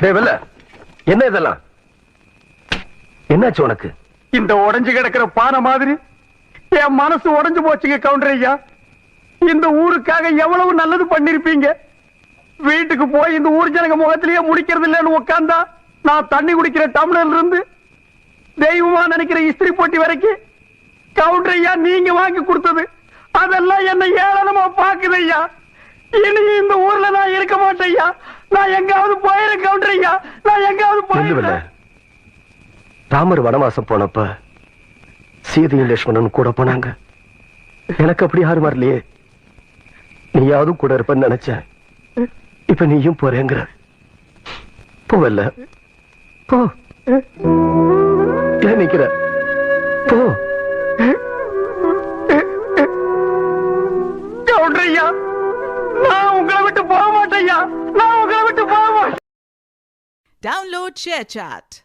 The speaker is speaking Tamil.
வெல்ல என்ன இதெல்லாம்? என்னாச்சு உனக்கு? இந்த உடைஞ்சு கிடக்கிற பானை மாதிரி என் மனசு உடைஞ்சு போச்சுங்க கவுண்டர் ஐயா. இந்த ஊருக்காக எவ்வளவு நல்லது பண்ணிருப்பீங்க. வீட்டுக்கு போய் இந்த ஊர் ஜனங்க முகத்திலேயே முடிக்கிறது இல்லைன்னு உட்கார்ந்தா நான் தண்ணி குடிக்கிற டம்ளர்ல இருந்து தெய்வமா நினைக்கிற இஸ்திரி போட்டி வரைக்கும் கவுண்டர் ஐயா நீங்க வாங்கி கொடுத்தது அதெல்லாம் என்ன ஏளனமா பாக்குது ஐயா. இனி இந்த ஊர்ல நான் இருக்க மாட்டேன் ஐயா. நான் எங்காவது போயிரு கவுண்டர் ஐயா. நான் எங்காவது போயிரு. ராமர் வனவாசம் போனப்ப சீதையும் லட்சுமணன் கூட போனாங்க. எனக்கு அப்படி யாரும் வரலையே. நீயாவது கூட இருப்பன்னு நினைச்சேன். இப்ப நீயும் போறேங்கிற. போவல்ல போ. ஏன் நிக்கிற? போ. கவுண்டரையா நான் உங்களை விட்டு போக மாட்டேன். நான் உங்களை விட்டு போக மாட்டேன். Download ShareChat.